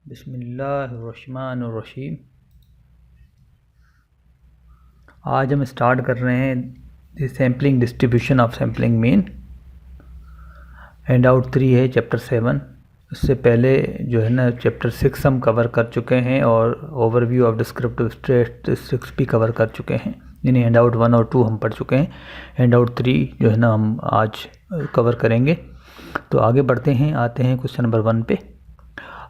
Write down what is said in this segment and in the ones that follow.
बिस्मिल्लाहिर्रहमानिर्रहीम। आज हम स्टार्ट कर रहे हैं the sampling distribution of sampling mean. Hand out 3 है चैप्टर 7। इससे पहले जो है ना चैप्टर 6 हम कवर कर चुके हैं और ओवरव्यू ऑफ डिस्क्रिप्टिव स्टैटिस्टिक्स भी कवर कर चुके हैं, यानी हैंड आउट 1 और 2 हम पढ़ चुके हैं। हैंड आउट 3 जो है ना हम आज कवर करेंगे। तो आगे बढ़ते हैं, आते हैं क्वेश्चन नंबर 1 पे।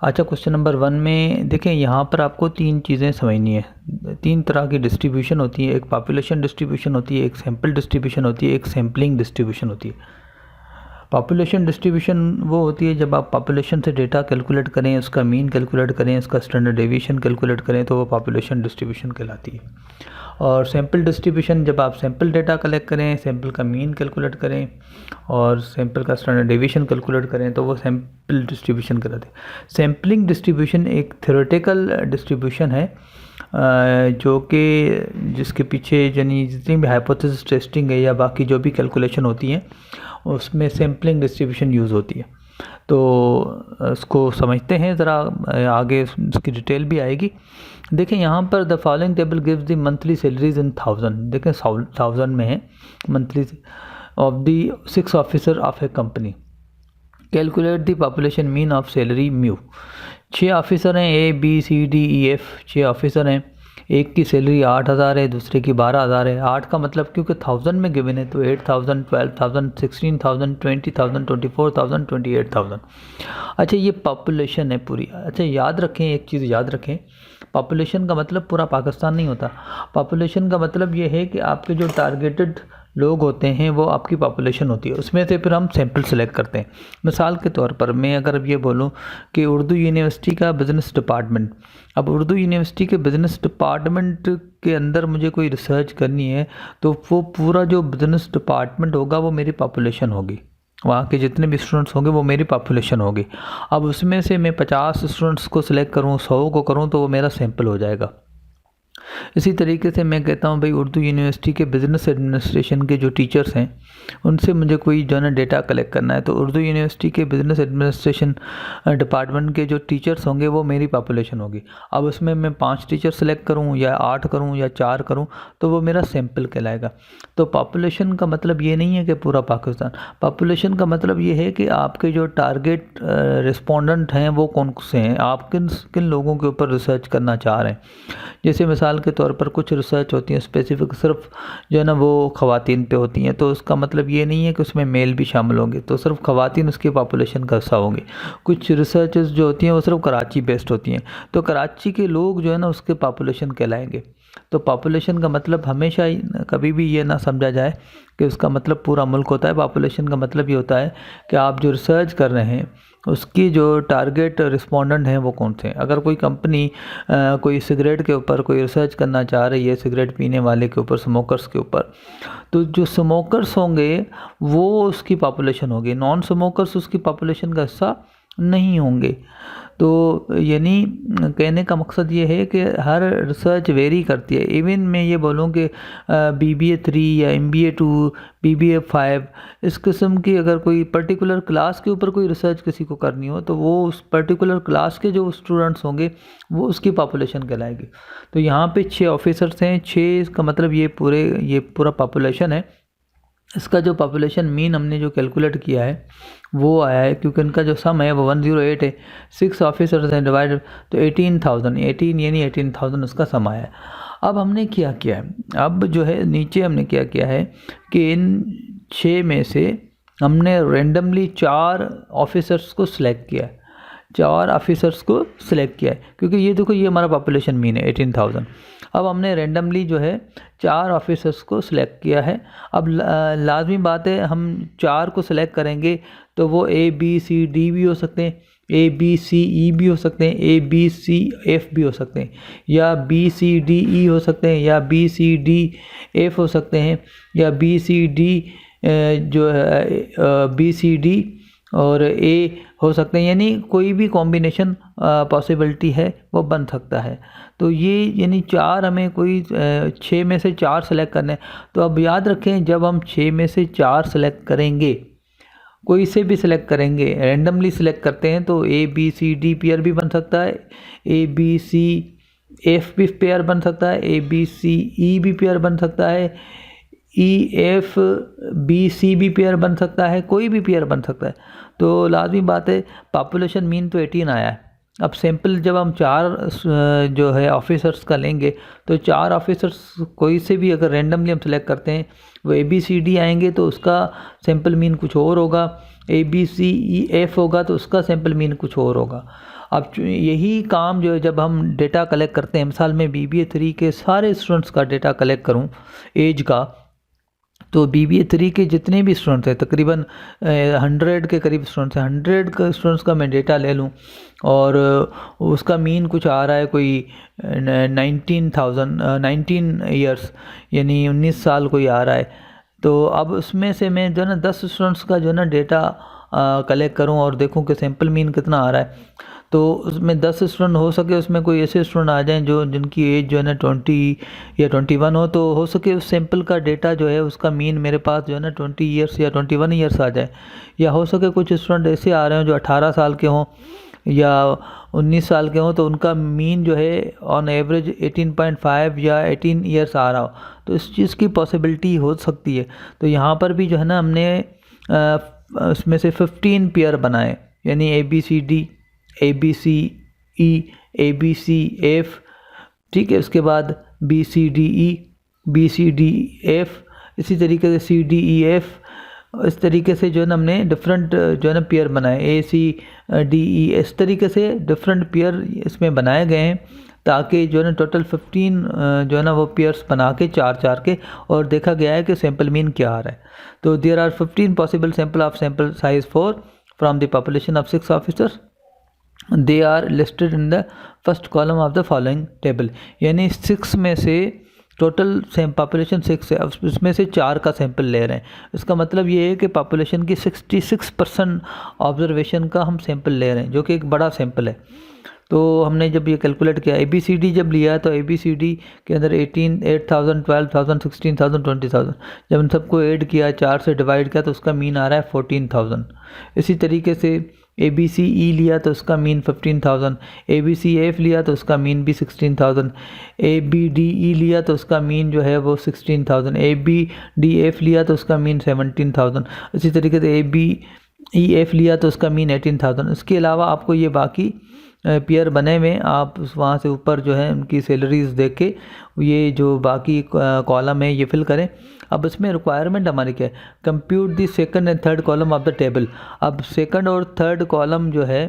अच्छा, क्वेश्चन नंबर 1 में देखें, यहाँ पर आपको 3 चीज़ें समझनी है। 3 तरह की डिस्ट्रीब्यूशन होती है, एक पॉपुलेशन डिस्ट्रीब्यूशन होती है, एक सैम्पल डिस्ट्रीब्यूशन होती है, एक सैम्पलिंग डिस्ट्रीब्यूशन होती है। पॉपुलेशन डिस्ट्रीब्यूशन वो होती है जब आप पॉपुलेशन से डेटा कैलकुलेट करें, उसका मीन कैलकुलेट करें, उसका स्टैंडर्ड डेविएशन कैलकुलेट करें, तो वो पॉपुलेशन डिस्ट्रीब्यूशन कहलाती है। और सैम्पल डिस्ट्रीब्यूशन जब आप सैम्पल डेटा कलेक्ट करें, सैम्पल का मीन कैलकुलेट करें और सैम्पल का स्टैंडर्ड डेविएशन कैलकुलेट करें, तो वो सैम्पल डिस्ट्रीब्यूशन कहलाते हैं। सैम्पलिंग डिस्ट्रीब्यूशन एक थ्योरेटिकल डिस्ट्रीब्यूशन है जो कि जिसके पीछे यानी जितनी भी हाइपोथेसिस टेस्टिंग है या बाकी जो भी कैलकुलेशन होती हैं उसमें सैम्पलिंग डिस्ट्रीब्यूशन यूज़ होती है। तो इसको समझते हैं ज़रा, आगे इसकी डिटेल भी आएगी। देखें यहाँ पर the following table gives the monthly salaries in 1000। देखें 1000 में है monthly of the 6 officer of a company. Calculate the population mean of salary mu. 6 officer हैं, A B C D E F, 6 officer हैं। एक की सैलरी 8000 है, दूसरे की 12000 है। 8 का मतलब क्योंकि 1000 में गिवन है तो 8000, 12000, 16000, 20000, 24000, 28000। अच्छा, ये पॉपुलेशन है पूरी। अच्छा, याद रखें, एक चीज़ याद रखें, पॉपुलेशन का मतलब पूरा पाकिस्तान नहीं होता। पॉपुलेशन का मतलब ये है कि आपके जो टारगेटेड लोग होते हैं वो आपकी पॉपुलेशन होती है, उसमें से फिर हम सैंपल सेलेक्ट करते हैं। मिसाल के तौर पर मैं अगर अब ये बोलूँ कि उर्दू यूनिवर्सिटी का बिज़नेस डिपार्टमेंट, अब उर्दू यूनिवर्सिटी के बिज़नेस डिपार्टमेंट के अंदर मुझे कोई रिसर्च करनी है तो वो पूरा जो बिज़नेस डिपार्टमेंट होगा वो मेरी पॉपुलेशन होगी, वहाँ के जितने भी स्टूडेंट्स होंगे वो मेरी पॉपुलेशन होगी। अब उसमें से मैं 50 स्टूडेंट्स को सिलेक्ट करूँ, 100 को करूँ, तो वो मेरा सैंपल हो जाएगा। इसी तरीके से मैं कहता हूँ भाई उर्दू यूनिवर्सिटी के बिज़नेस एडमिनिस्ट्रेशन के जो टीचर्स हैं उनसे मुझे कोई जो है ना डेटा कलेक्ट करना है, तो उर्दू यूनिवर्सिटी के बिज़नेस एडमिनिस्ट्रेशन डिपार्टमेंट के जो टीचर्स होंगे वो मेरी पॉपुलेशन होगी। अब उसमें मैं 5 टीचर सेलेक्ट करूँ या 8 करूँ या 4 करूँ तो वो मेरा सैंपल कहलाएगा। तो पॉपुलेशन का मतलब ये नहीं है कि पूरा पाकिस्तान, पॉपुलेशन का मतलब ये है कि आपके जो टारगेट रिस्पोंडेंट हैं वो कौन से हैं, आप किन किन लोगों के ऊपर रिसर्च करना चाह रहे हैं। जैसे मिसाल के तौर पर कुछ रिसर्च होती है स्पेसिफिक सिर्फ जो है ना वो ख़वातीन पे होती हैं, तो उसका मतलब ये नहीं है कि उसमें मेल भी शामिल होंगे, तो सिर्फ ख़वातीन उसकी पॉपुलेशन का हिस्सा होंगे। कुछ रिसर्चेस जो होती हैं वो सिर्फ कराची बेस्ड होती हैं, तो कराची के लोग जो है ना उसके पॉपुलेशन कहलाएंगे। तो पॉपुलेशन का मतलब हमेशा कभी भी ये ना समझा जाए कि उसका मतलब पूरा मुल्क होता है। पॉपुलेशन का मतलब ये होता है कि आप जो रिसर्च कर रहे हैं उसकी जो टारगेट रिस्पोंडेंट हैं वो कौन से हैं। अगर कोई कंपनी कोई सिगरेट के ऊपर कोई रिसर्च करना चाह रही है, सिगरेट पीने वाले के ऊपर, स्मोकर्स के ऊपर, तो जो स्मोकर्स होंगे वो उसकी पॉपुलेशन होगी, नॉन स्मोकर्स उसकी पॉपुलेशन का हिस्सा नहीं होंगे। तो यानी कहने का मकसद ये है कि हर रिसर्च वेरी करती है। इवन मैं ये बोलूँ कि BBA 3 या MBA 2, BBA 5 इस किस्म की अगर कोई पर्टिकुलर क्लास के ऊपर कोई रिसर्च किसी को करनी हो तो वो उस पर्टिकुलर क्लास के जो स्टूडेंट्स होंगे वो उसकी पॉपुलेशन कहलाएगी। तो यहाँ पे 6 ऑफिसर्स हैं, 6 का मतलब ये पूरा पॉपुलेशन है। इसका जो पॉपुलेशन मीन हमने जो कैलकुलेट किया है वो आया है, क्योंकि इनका जो सम है वो 108 है, 6 ऑफिसर्स हैं डिवाइडेड, तो 18 यानी 18,000 उसका सम आया है। अब हमने क्या किया है, अब जो है नीचे हमने क्या किया है कि इन 6 में से हमने रेंडमली 4 ऑफिसर्स को सिलेक्ट किया है, 4 ऑफिसर्स को सिलेक्ट किया है, क्योंकि ये देखो ये हमारा पॉपुलेशन मीन है 18,000। अब हमने रेंडमली जो है 4 ऑफिसर्स को सिलेक्ट किया है। अब लाजमी बात है हम 4 को सिलेक्ट करेंगे तो वो ABCD भी हो सकते हैं, ABCE भी हो सकते हैं, ABCF भी हो सकते हैं, या BCDE हो सकते हैं, या BCDF हो सकते हैं, या BCD जो है BCD और A हो सकते हैं, यानी कोई भी कॉम्बिनेशन पॉसिबिलिटी है वो बन सकता है। तो ये यानी 4 हमें कोई 6 में से 4 सेलेक्ट करने हैं। तो अब याद रखें जब हम 6 में से 4 सेलेक्ट करेंगे कोई से भी सिलेक्ट करेंगे, रैंडमली सिलेक्ट करते हैं तो A B C D pair भी बन सकता है, ए बी सी एफ भी पेयर बन सकता है, ए बी सी ई भी पेयर बन सकता है, ई एफ बी सी भी पेयर बन सकता है, कोई भी पेयर बन सकता है। तो लाजमी बात है पॉपुलेशन मीन तो 18 आया है। अब सैम्पल जब हम 4 जो है ऑफिसर्स का लेंगे तो 4 ऑफिसर्स कोई से भी अगर रैंडमली हम सेलेक्ट करते हैं वो ए बी सी डी आएंगे तो उसका सैम्पल मीन कुछ और होगा, ए बी सी ई एफ होगा तो उसका सैम्पल मीन कुछ और होगा। अब यही काम जो है जब हम डेटा कलेक्ट करते हैं, मिसाल में BBA3 के सारे स्टूडेंट्स का डेटा कलेक्ट करूं एज का, तो BBA3 के जितने भी स्टूडेंट्स हैं तकरीबन 100 के करीब स्टूडेंट्स हैं, 100 का स्टूडेंट्स का मैं डेटा ले लूं और उसका मीन कुछ आ रहा है कोई 19 ईयर्स यानी 19 साल कोई आ रहा है। तो अब उसमें से मैं जो है ना 10 स्टूडेंट्स का जो है ना डेटा कलेक्ट करूं और देखूं कि सैम्पल मीन कितना आ रहा है। तो उसमें 10 स्टूडेंट हो सके उसमें कोई ऐसे स्टूडेंट आ जाएं जो जिनकी एज जो है ना 20 या 21 हो सके उस सैम्पल का डेटा जो है उसका मीन मेरे पास जो है ना 20 ईयर्स या 21 ईयर्स आ जाए, या हो सके कुछ स्टूडेंट ऐसे आ रहे हों जो 18 साल के हों या 19 साल के हों तो उनका मीन जो है ऑन एवरेज 18.5 या 18 ईयर्स आ रहा हो। तो इस चीज़ की पॉसिबिलिटी हो सकती है। तो यहाँ पर भी जो है ना हमने उसमें से 15 पेयर बनाए, यानी ABCD ABC E ABC F, ठीक है, उसके बाद BCDE BCDF, इसी तरीके से CDEF, इस तरीके से जो है ना हमने डिफरेंट जो है ना पेयर बनाए ACDE, इस तरीके से डिफरेंट पेयर इसमें बनाए गए हैं ताकि जो है ना टोटल 15 जो है ना वो पेयर्स बना के 4 के, और देखा गया है कि सैम्पल मीन क्या आ रहा है। तो there are 15 possible sample of sample size 4 from the population of 6 officers, they are listed in the first column of the following table. यानी 6 में से टोटल पॉपुलेशन 6 है, अब उसमें से 4 का सैंपल ले रहे हैं। इसका मतलब ये है कि पॉपुलेशन की 66% ऑब्जर्वेशन का हम सैंपल ले रहे हैं, जो कि एक बड़ा सैंपल है। तो हमने जब ये कैलकुलेट किया ABCD जब लिया तो ABCD के अंदर 8,000 12,000 16,000 20,000, जब इन सबको ऐड किया 4 से डिवाइड किया तो उसका मीन आ रहा है 14,000। इसी तरीके से ABCE लिया तो उसका मीन 15,000, ABCF लिया तो उसका मीन भी 16,000, ABDE लिया तो उसका मीन जो है वो 16,000, ABDF लिया तो उसका मीन 17,000, इसी तरीके से ABEF लिया तो उसका मीन 18,000। इसके अलावा आपको ये बाकी पेयर बने हुए आप वहाँ से ऊपर जो है उनकी सैलरीज देख के ये जो बाकी कॉलम है ये फिल करें। अब इसमें रिक्वायरमेंट हमारी क्या है, compute the second and third column of the table. अब सेकंड और थर्ड कॉलम जो है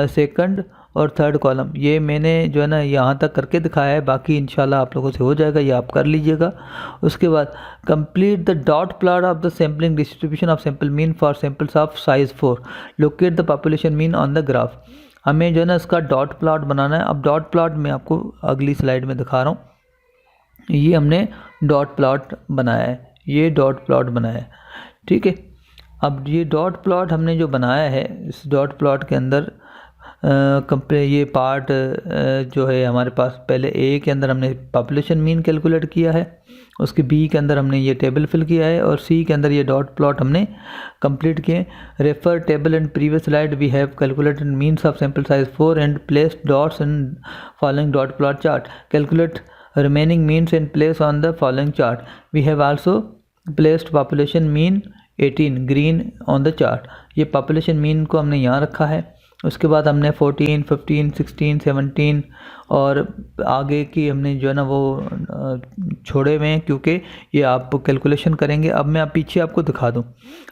सेकंड और थर्ड कॉलम ये मैंने जो है ना यहाँ तक करके दिखाया है, बाकी इंशाल्लाह आप लोगों से हो जाएगा, ये आप कर लीजिएगा। उसके बाद complete the dot plot of the sampling distribution of sample mean for samples of size 4, locate the population mean on the graph. हमें जो है ना इसका डॉट प्लॉट बनाना है। अब डॉट प्लॉट मैं आपको अगली स्लाइड में दिखा रहा हूँ। ये हमने डॉट प्लॉट बनाया है, ये डॉट प्लॉट बनाया है, ठीक है। अब ये डॉट प्लॉट हमने जो बनाया है, इस डॉट प्लॉट के अंदर ये पार्ट जो है हमारे पास, पहले ए के अंदर हमने पॉपुलेशन मीन कैलकुलेट किया है, उसके बी के अंदर हमने ये टेबल फिल किया है, और सी के अंदर ये डॉट प्लॉट हमने कंप्लीट किए। Refer table and previous slide we have calculated means of sample size 4 and placed dots in following dot plot chart. Calculate remaining means and place on the following chart. We have also placed population mean 18 green on the chart. ये population mean को हमने यहाँ रखा है। उसके बाद हमने 14, 15, 16, 17 और आगे की हमने जो है ना वो छोड़े हुए हैं, क्योंकि ये आप कैलकुलेशन करेंगे। अब मैं पीछे आपको दिखा दूं।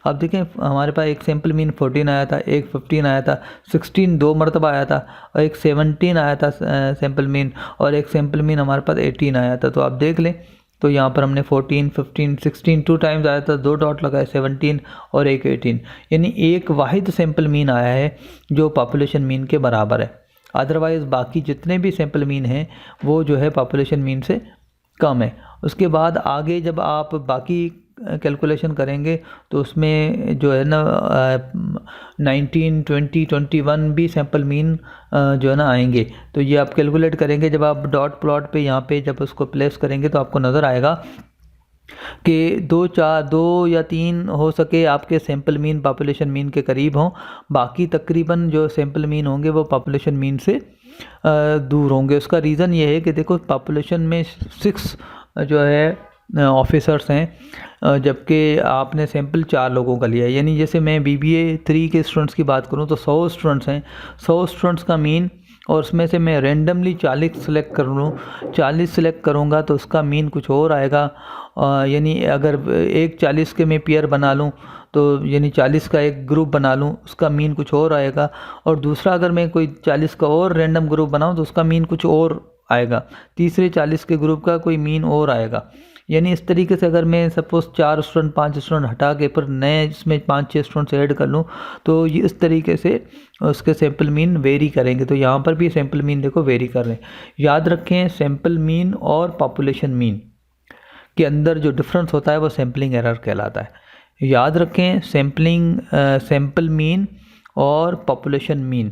अब देखें हमारे पास एक सैम्पल मीन 14 आया था, एक 15 आया था, 16 2 मरतबा आया था, और एक 17 आया था सैम्पल मीन, और एक सैम्पल मीन हमारे पास 18 आया था। तो आप देख लें तो यहाँ पर हमने 14, 15, 16 2 टाइम्स आया था, 2 डॉट लगाए, 17 और एक 18, यानी एक वाहिद सैम्पल मीन आया है जो पॉपुलेशन मीन के बराबर है। अदरवाइज़ बाकी जितने भी सैम्पल मीन हैं वो जो है पॉपुलेशन मीन से कम है। उसके बाद आगे जब आप बाकी कैलकुलेशन करेंगे तो उसमें जो है ना 19, 20, 21 भी सैम्पल मीन जो है ना आएंगे। तो ये आप कैलकुलेट करेंगे जब आप डॉट प्लॉट पे यहाँ पे जब उसको प्लेस करेंगे तो आपको नज़र आएगा कि 2 या 3 हो सके आपके सैम्पल मीन पॉपुलेशन मीन के करीब हों, बाकी तकरीबन जो सैम्पल मीन होंगे वो पॉपुलेशन मीन से दूर होंगे। उसका रीज़न ये है कि देखो पॉपुलेशन में 6 जो है ऑफिसर्स हैं, जबकि आपने सैम्पल 4 लोगों का लिया है। यानी जैसे मैं BBA 3 के स्टूडेंट्स की बात करूं तो 100 स्टूडेंट्स हैं, 100 स्टूडेंट्स का मीन, और उसमें से मैं रेंडमली 40 सेलेक्ट कर लूँ, 40 सेलेक्ट करूँगा तो उसका मीन कुछ और आएगा। यानी अगर एक 40 के मैं पेयर बना लूँ तो यानी 40 का एक ग्रुप बना लूँ, उसका मीन कुछ और आएगा। और दूसरा अगर मैं कोई 40 का और रैंडम ग्रुप बनाऊँ तो उसका मीन कुछ और आएगा। तीसरे 40 के ग्रुप का कोई मीन और आएगा। यानी इस तरीके से अगर मैं सपोज़ 4 स्टूडेंट 5 स्टूडेंट हटा के पर नए इसमें 5-6 स्टूडेंट्स ऐड कर लूँ तो ये इस तरीके से उसके सैम्पल मीन वेरी करेंगे। तो यहाँ पर भी सैम्पल मीन देखो वेरी कर रहे हैं। याद रखें सैम्पल मीन और पॉपुलेशन मीन के अंदर जो डिफरेंस होता है वो सैम्पलिंग एरर कहलाता है। याद रखें सैम्पल मीन और पॉपुलेशन मीन,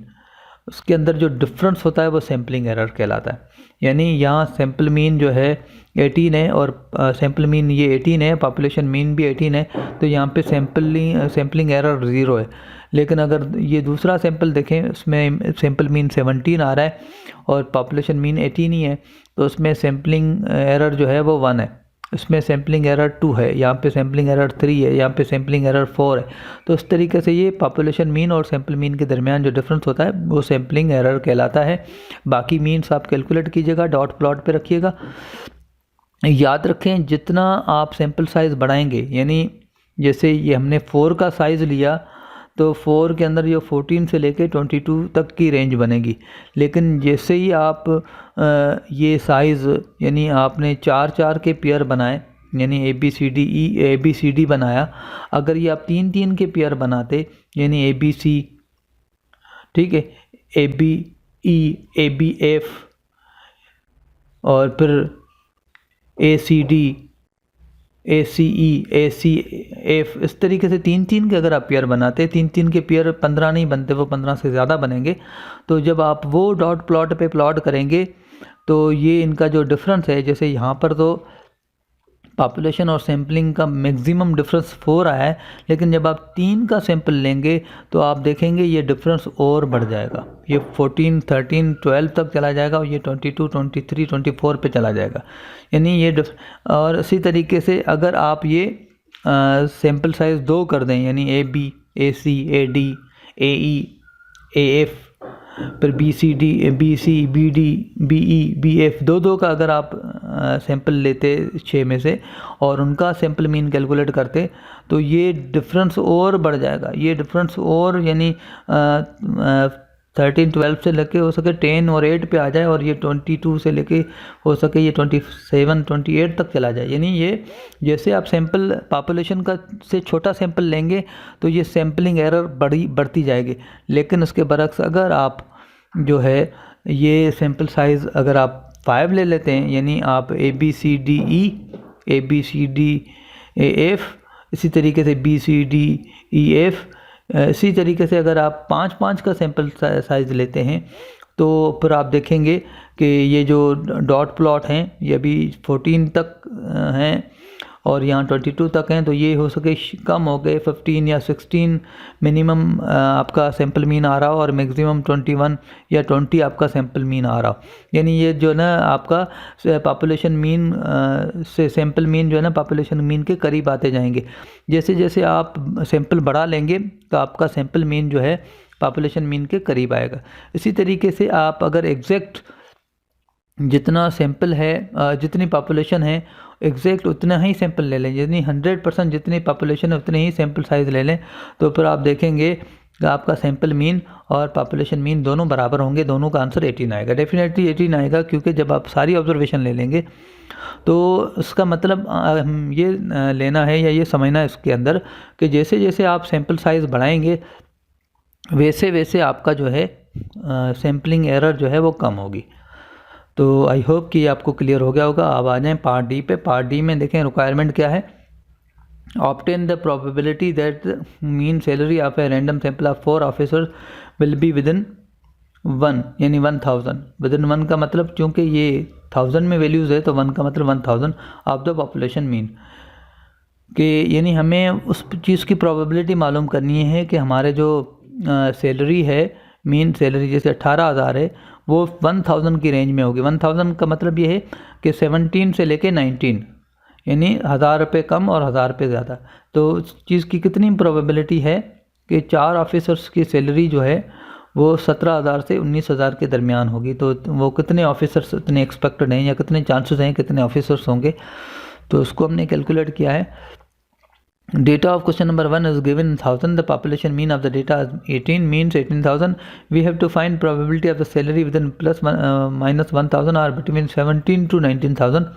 उसके अंदर जो डिफरेंस होता है वो सैम्पलिंग एरर कहलाता है। यानी यहाँ सैम्पल मीन जो है 18 है और सैम्पल मीन ये 18 है, पॉपुलेशन मीन भी 18 है, तो यहाँ पे सैम्पलिंग एरर 0 है। लेकिन अगर ये दूसरा सैम्पल देखें उसमें सैम्पल मीन 17 आ रहा है और पॉपुलेशन मीन 18 ही है, तो उसमें सैम्पलिंग एरर जो है वो 1 है, इसमें सैम्पलिंग एरर 2 है, यहाँ पे सैम्पलिंग एरर 3 है, यहाँ पे सैम्पलिंग एरर 4 है। तो इस तरीके से ये पॉपुलेशन मीन और सैम्पल मीन के दरमियान जो डिफरेंस होता है वो सैम्पलिंग एरर कहलाता है। बाकी मीन्स आप कैलकुलेट कीजिएगा, डॉट प्लॉट पे रखिएगा। याद रखें जितना आप सैम्पल साइज़ बढ़ाएंगे, यानी जैसे ये हमने 4 का साइज़ लिया तो 4 के अंदर ये 14 से लेके 22 तक की रेंज बनेगी। लेकिन जैसे ही आप ये साइज़ यानी आपने 4-4 के पेयर बनाए, यानी ABCD बनाया, अगर ये आप 3-3 के पेयर बनाते यानी ABC, ठीक है, ABE, ABF और फिर ACD, ACE, ACF, इस तरीके से 3-3 के अगर आप पेयर बनाते, 3-3 के पेयर 15 नहीं बनते, वो 15 से ज़्यादा बनेंगे। तो जब आप वो डॉट प्लॉट पे प्लॉट करेंगे तो ये इनका जो डिफरेंस है, जैसे यहाँ पर तो पॉपुलेशन और सैम्पलिंग का मैक्सिमम डिफरेंस 4 आया है, लेकिन जब आप 3 का सैंपल लेंगे तो आप देखेंगे ये डिफरेंस और बढ़ जाएगा, ये 14, 13, 12 तक चला जाएगा और ये 22, 23, 24 पे चला जाएगा। यानी ये और इसी तरीके से अगर आप ये सैम्पल साइज़ 2 कर दें, यानी AB, AC, AD, AE, AF, फिर BCD, BC, BD, BE, BF, 2-2 का अगर आप सैंपल लेते 6 में से और उनका सैंपल मीन कैलकुलेट करते तो ये डिफरेंस और बढ़ जाएगा। ये डिफरेंस और यानी 13, 12 से लेके हो सके 10 और 8 पे आ जाए और ये 22 से लेके हो सके ये 27, 28 तक चला जाए। यानी ये जैसे आप सैंपल पॉपुलेशन का से छोटा सैंपल लेंगे तो ये सैम्पलिंग एरर बढ़ती जाएगी। लेकिन उसके बरक्स अगर आप जो है ये सैंपल साइज़ अगर आप 5 ले लेते हैं, यानी आप ABCDE, ABCDAF, इसी तरीके से BCDEF, इसी तरीके से अगर आप 5-5 का सैंपल साइज़ लेते हैं तो फिर आप देखेंगे कि ये जो डॉट प्लॉट हैं ये अभी 14 तक हैं और यहाँ 22 तक हैं, तो ये हो सके कम हो गए 15 या 16 मिनिमम आपका सैंपल मीन आ रहा हो और मैक्सिमम 21 या 20 आपका सैंपल मीन आ रहा हो। यानी ये जो ना आपका पॉपुलेशन मीन से सैंपल मीन जो है ना पॉपुलेशन मीन के करीब आते जाएंगे। जैसे जैसे आप सैंपल बढ़ा लेंगे तो आपका सैंपल मीन जो है पॉपुलेशन मीन के करीब आएगा। इसी तरीके से आप अगर एग्जैक्ट जितना सैंपल है जितनी पॉपुलेशन है एग्जैक्ट उतना ही सैंपल ले लें, यानी 100% जितनी पॉपुलेशन है उतने ही सैंपल साइज़ ले लें, तो फिर आप देखेंगे कि आपका सैंपल मीन और पॉपुलेशन मीन दोनों बराबर होंगे, दोनों का आंसर 18 आएगा। डेफिनेटली 18 आएगा क्योंकि जब आप सारी ऑब्जर्वेशन ले लेंगे तो उसका मतलब हम ये लेना है या ये समझना है इसके अंदर कि जैसे जैसे आप सैंपल साइज़ बढ़ाएंगे वैसे वैसे आपका जो है सैम्पलिंग एरर जो है वो कम होगी। तो आई होप कि आपको क्लियर हो गया होगा। अब आ जाएँ पार्ट डी पे। पार्ट डी में देखें रिक्वायरमेंट क्या है। Obtain the probability that mean salary of a random sample of 4 officers will be within 1 यानी 1000। विदिन 1 का मतलब चूँकि ये 1000 में वैल्यूज़ है तो 1 का मतलब 1000 ऑफ द पॉपुलेशन मीन, कि यानी हमें उस चीज़ की प्रोबेबिलिटी मालूम करनी है कि हमारे जो सैलरी है, मीन सैलरी जैसे 18,000 है, वो 1000 की रेंज में होगी। 1000 का मतलब ये है कि 17 से लेके 19, यानी 1000 रुपये कम और 1000 रुपये ज़्यादा। तो उस चीज़ की कितनी प्रोबेबिलिटी है कि 4 ऑफिसर्स की सैलरी जो है वो 17,000 से 19,000 के दरमियान होगी। तो वो कितने ऑफिसर्स इतने एक्सपेक्टेड हैं या कितने चांसेस हैं, कितने ऑफिसर्स होंगे, तो उसको हमने कैलकुलेट किया है। Data of question number 1 is given in 1000. The population mean of the data is 18, means 18,000. We have to find probability of the salary within plus minus 1,000 or between 17 to 19,000.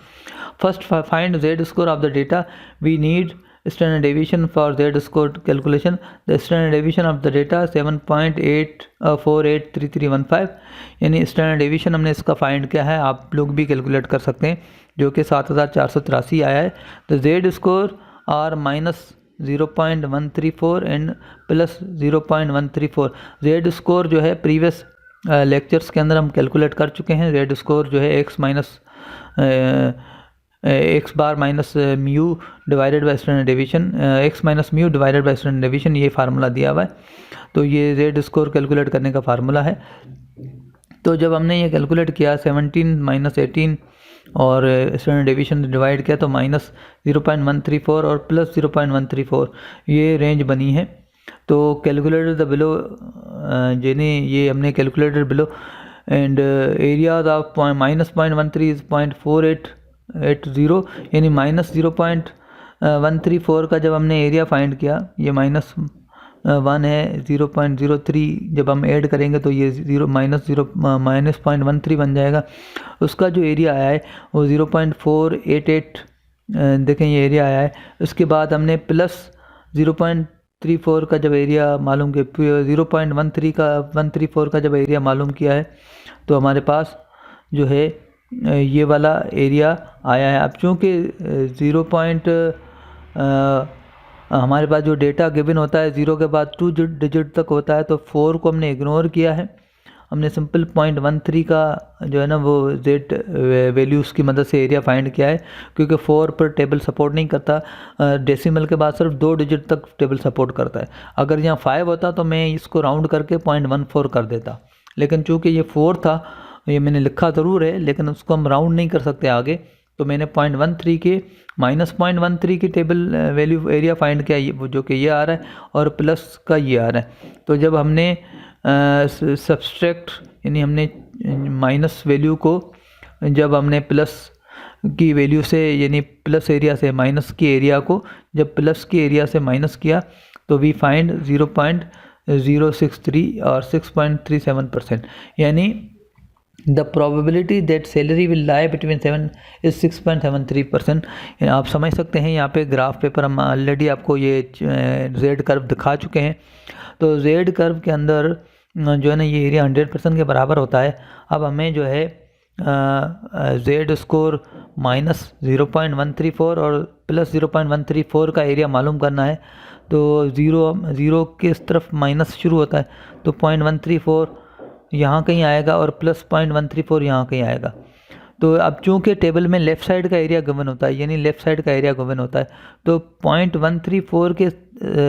First, find Z score of the data. We need standard deviation for Z score calculation. The standard deviation of the data 7.8483315, यानी standard deviation हमने इसका find किया है, आप लोग भी calculate कर सकते हैं, जो कि 7,483 आया है। तो Z score और minus 0.134 and plus 0.134। Z score जो है प्रीवियस लेक्चर्स के अंदर हम कैलकुलेट कर चुके हैं। जेड स्कोर जो है x bar minus mu divided by standard deviation, x minus mu divided by standard deviation, ये फार्मूला दिया हुआ है। तो ये जेड स्कोर कैलकुलेट करने का फार्मूला है। तो जब हमने ये कैलकुलेट किया 17 माइनस 18 और स्टैंडर्ड डेविएशन डिवाइड किया तो माइनस 0.134 और प्लस 0.134, ये रेंज बनी है। तो कैलकुलेटेड द बिलो, यानी ये हमने calculated below, and area of minus 0.13 is 0.4880, यानी माइनस 0.134 का जब हमने एरिया फाइंड किया, ये माइनस 1 है, 0.03 जब हम ऐड करेंगे तो ये माइनस 0.13 बन जाएगा। उसका जो एरिया आया है वो 0.488, देखें ये एरिया आया है। उसके बाद हमने प्लस 0.34 का जब एरिया मालूम किया, 0.134 का जब एरिया मालूम किया है तो हमारे पास जो है ये वाला एरिया आया है। अब चूँकि हमारे पास जो डेटा गिवन होता है 0 के बाद 2 डिजिट तक होता है, तो 4 को हमने इग्नोर किया है। हमने सिंपल 0.13 का जो है ना वो जेड वैल्यूज़ की मदद से एरिया फाइंड किया है, क्योंकि 4 पर टेबल सपोर्ट नहीं करता, डेसिमल के बाद सिर्फ 2 डिजिट तक टेबल सपोर्ट करता है। अगर यहाँ 5 होता तो मैं इसको राउंड करके 0.14 कर देता, लेकिन चूँकि ये 4 था, ये मैंने लिखा ज़रूर है लेकिन उसको हम राउंड नहीं कर सकते आगे, तो मैंने 0.13 के माइनस 0.13 की टेबल वैल्यू एरिया फाइंड किया, ये जो कि ये आ रहा है, और प्लस का ये आ रहा है। तो जब हमने सब्सट्रैक्ट, यानी हमने माइनस वैल्यू को जब हमने प्लस की वैल्यू से, यानी प्लस एरिया से माइनस की एरिया को जब प्लस की एरिया से माइनस किया तो वी फाइंड 0.063 और 6.37%, यानी the probability that salary will lie between 7 is 6.73%। आप समझ सकते हैं, यहाँ पे ग्राफ पेपर हम ऑलरेडी आपको ये जेड कर्व दिखा चुके हैं। तो जेड कर्व के अंदर जो है ना ये एरिया 100% के बराबर होता है। अब हमें जो है जेड स्कोर माइनस 0.134 और प्लस 0.134 का एरिया मालूम करना है। तो ज़ीरो के इस तरफ माइनस शुरू होता है, तो 0.134 यहाँ कहीं आएगा और प्लस 0.134 यहाँ कहीं आएगा। तो अब चूँकि टेबल में लेफ़्ट साइड का एरिया गिवन होता है, यानी लेफ़्ट साइड का एरिया गिवन होता है, तो 0.134 के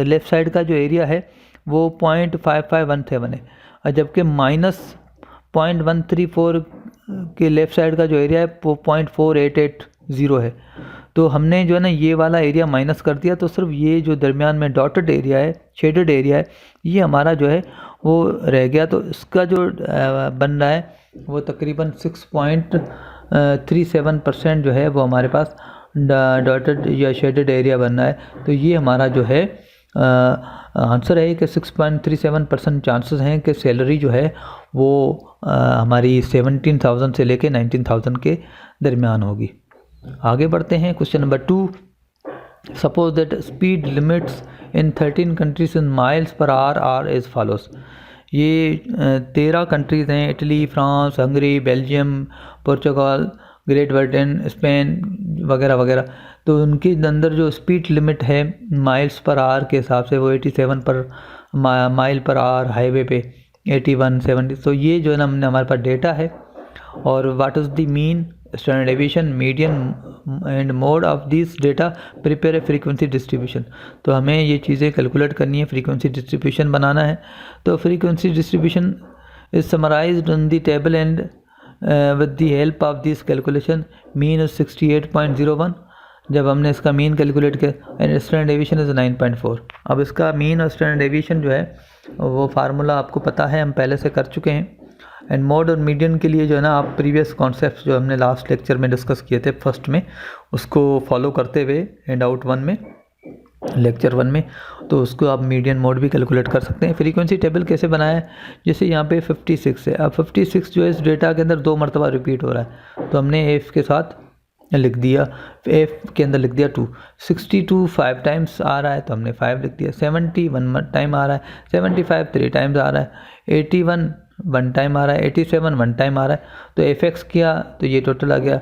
लेफ़्ट साइड का जो एरिया है वो 0.5517 है, और जबकि माइनस 0.134 के लेफ़्ट साइड का जो एरिया है वो 0.4880 है। तो हमने जो है ना ये वाला एरिया माइनस कर दिया, तो सिर्फ ये जो दरमियान में डॉटेड एरिया है, शेडेड एरिया है, ये हमारा जो है वो रह गया। तो इसका जो बन रहा है वो तकरीबन 6.37% जो है वो हमारे पास डॉटेड या शेडेड एरिया बन रहा है। तो ये हमारा जो है आंसर है कि 6.37% चांसेस हैं कि सैलरी जो है वो हमारी 17,000 से लेके 19,000 के दरमियान होगी। आगे बढ़ते हैं। Question number 2, suppose that speed limits in 13 countries in miles per hour are as follows. ये 13 कंट्रीज़ हैं, इटली, फ्रांस, हंगरी, बेल्जियम, पुर्तगाल, ग्रेट ब्रिटेन, स्पेन वगैरह वगैरह। तो उनके अंदर जो स्पीड लिमिट है माइल्स पर आवर के हिसाब से वो 87 per mile per hour, highway पे 81, 70। तो ये जो है ना हमने हमारे पास डेटा है और what is the mean, standard deviation, median and mode of this data, prepare a frequency distribution. तो हमें ये चीज़ें कैलकुलेट करनी है, फ्रीक्वेंसी डिस्ट्रीब्यूशन बनाना है। तो frequency distribution is summarised in the table and with the help of this calculation. Mean is 68.01 जब हमने इसका मीन कैलकुलेट किया, एंड स्टैंडर्ड डेविएशन इज़ 9.4। अब इसका मीन और स्टैंडर्ड डेविएशन जो है वो फार्मूला आपको पता है, हम पहले से कर चुके हैं। एंड मोड और मीडियन के लिए जो है ना, आप प्रीवियस कॉन्सेप्ट्स जो हमने लास्ट लेक्चर में डिस्कस किए थे फर्स्ट में, उसको फॉलो करते हुए हैंड आउट 1 में, लेक्चर 1 में, तो उसको आप मीडियन मोड भी कैलकुलेट कर सकते हैं। फ्रीक्वेंसी टेबल कैसे बनाया है, जैसे यहाँ पे 56 है। अब 56 जो है इस डेटा के अंदर 2 मरतबा रिपीट हो रहा है, तो हमने एफ के साथ लिख दिया, एफ के अंदर लिख दिया 2। 62 5 टाइम्स आ रहा है तो हमने 5 लिख दिया। 70 1 टाइम आ रहा है, 75 3 टाइम्स आ रहा है, 81 1 टाइम आ रहा है, 87 1 टाइम आ रहा है। तो एफ एक्स किया तो ये टोटल आ गया,